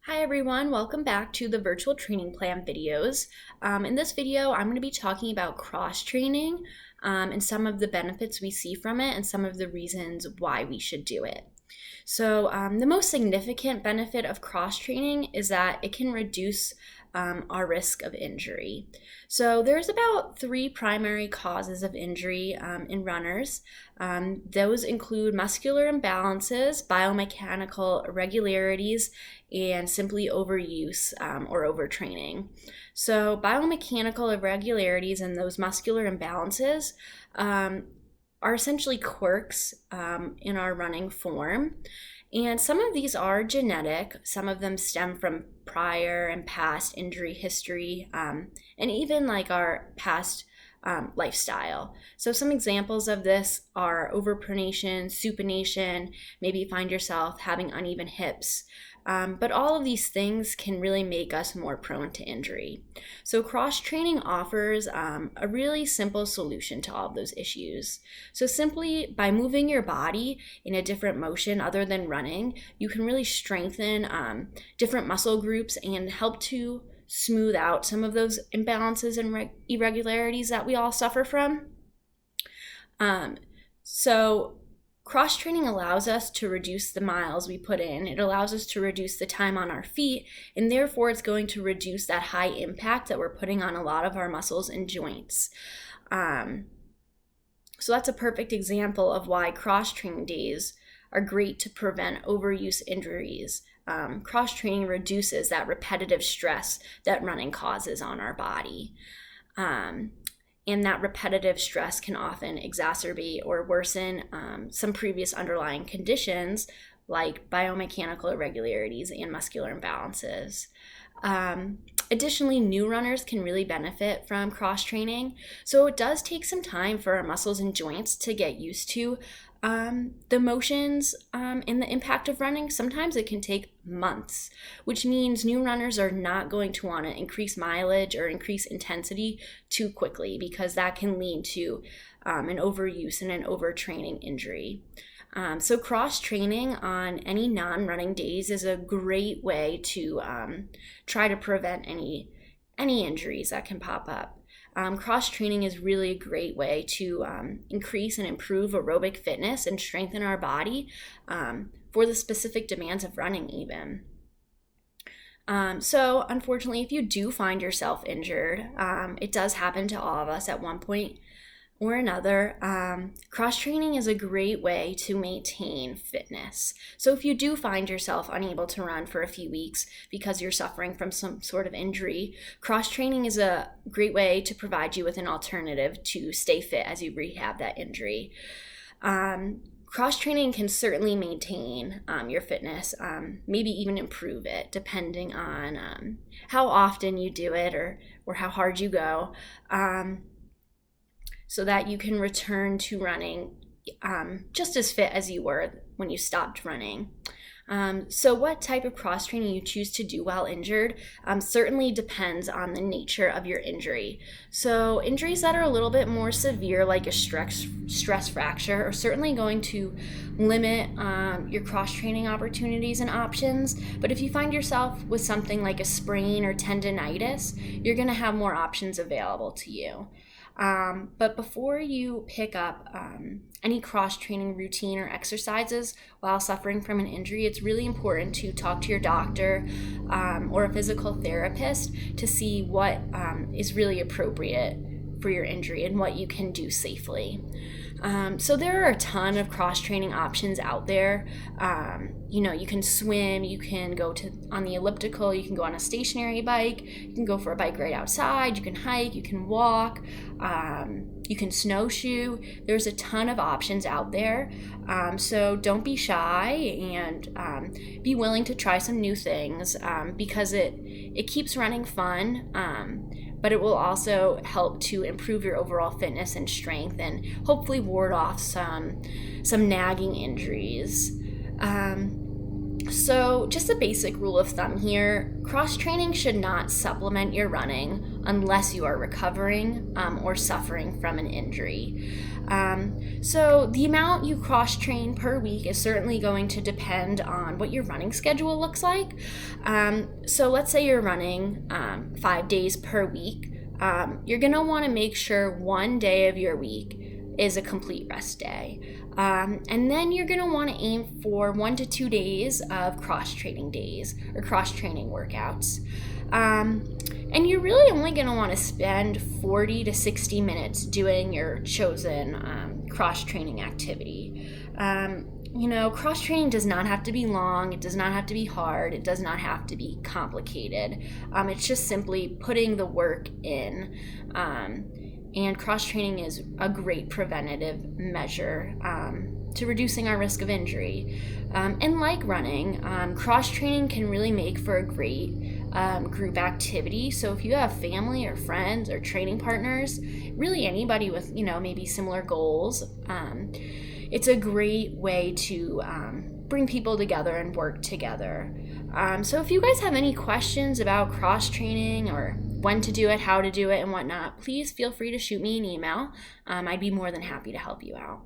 Hi everyone, welcome back to the virtual training plan videos. In this video, I'm going to be talking about cross-training and some of the benefits we see from it and some of the reasons why we should do it. So the most significant benefit of cross-training is that it can reduce our risk of injury. So there's about three primary causes of injury in runners. Those include muscular imbalances, biomechanical irregularities, and simply overuse or overtraining. So biomechanical irregularities and those muscular imbalances are essentially quirks in our running form. And some of these are genetic, some of them stem from prior and past injury history, and even like our past lifestyle. So some examples of this are overpronation, supination, maybe you find yourself having uneven hips. But all of these things can really make us more prone to injury. So cross-training offers a really simple solution to all of those issues. So simply by moving your body in a different motion other than running, you can really strengthen different muscle groups and help to smooth out some of those imbalances and irregularities that we all suffer from. Cross-training allows us to reduce the miles we put in. It allows us to reduce the time on our feet, and therefore it's going to reduce that high impact that we're putting on a lot of our muscles and joints. So that's a perfect example of why cross-training days are great to prevent overuse injuries. Cross-training reduces that repetitive stress that running causes on our body. And that repetitive stress can often exacerbate or worsen some previous underlying conditions like biomechanical irregularities and muscular imbalances. Additionally, new runners can really benefit from cross-training. So it does take some time for our muscles and joints to get used to the motions and the impact of running. Sometimes it can take months, which means new runners are not going to want to increase mileage or increase intensity too quickly because that can lead to an overuse and an overtraining injury. So cross-training on any non-running days is a great way to try to prevent any injuries that can pop up. Cross-training is really a great way to increase and improve aerobic fitness and strengthen our body for the specific demands of running even. So unfortunately, if you do find yourself injured, it does happen to all of us at one point or another. Cross-training is a great way to maintain fitness. So if you do find yourself unable to run for a few weeks because you're suffering from some sort of injury, cross-training is a great way to provide you with an alternative to stay fit as you rehab that injury. Cross-training can certainly maintain your fitness, maybe even improve it, depending on how often you do it or how hard you go. So that you can return to running just as fit as you were when you stopped running. So what type of cross-training you choose to do while injured certainly depends on the nature of your injury. So injuries that are a little bit more severe, like a stress fracture, are certainly going to limit your cross-training opportunities and options. But if you find yourself with something like a sprain or tendonitis, you're going to have more options available to you. But before you pick up any cross-training routine or exercises while suffering from an injury, it's really important to talk to your doctor or a physical therapist to see what is really appropriate for your injury and what you can do safely. So there are a ton of cross-training options out there. You can swim, you can go on the elliptical, you can go on a stationary bike, you can go for a bike ride outside, you can hike, you can walk, you can snowshoe. There's a ton of options out there. So don't be shy and be willing to try some new things because it keeps running fun. But it will also help to improve your overall fitness and strength and hopefully ward off some nagging injuries. So, just a basic rule of thumb here, cross training should not supplement your running unless you are recovering or suffering from an injury. So, the amount you cross train per week is certainly going to depend on what your running schedule looks like. So, let's say you're running 5 days per week. You're going to want to make sure one day of your week is a complete rest day. And then you're going to want to aim for 1 to 2 days of cross-training days or cross-training workouts. And you're really only going to want to spend 40 to 60 minutes doing your chosen cross-training activity. Cross-training does not have to be long, it does not have to be hard, it does not have to be complicated. It's just simply putting the work in. And cross-training is a great preventative measure to reducing our risk of injury. And like running, cross-training can really make for a great group activity. So if you have family or friends or training partners, really anybody with, maybe similar goals, it's a great way to bring people together and work together. So if you guys have any questions about cross-training or when to do it, how to do it, and whatnot, please feel free to shoot me an email. I'd be more than happy to help you out.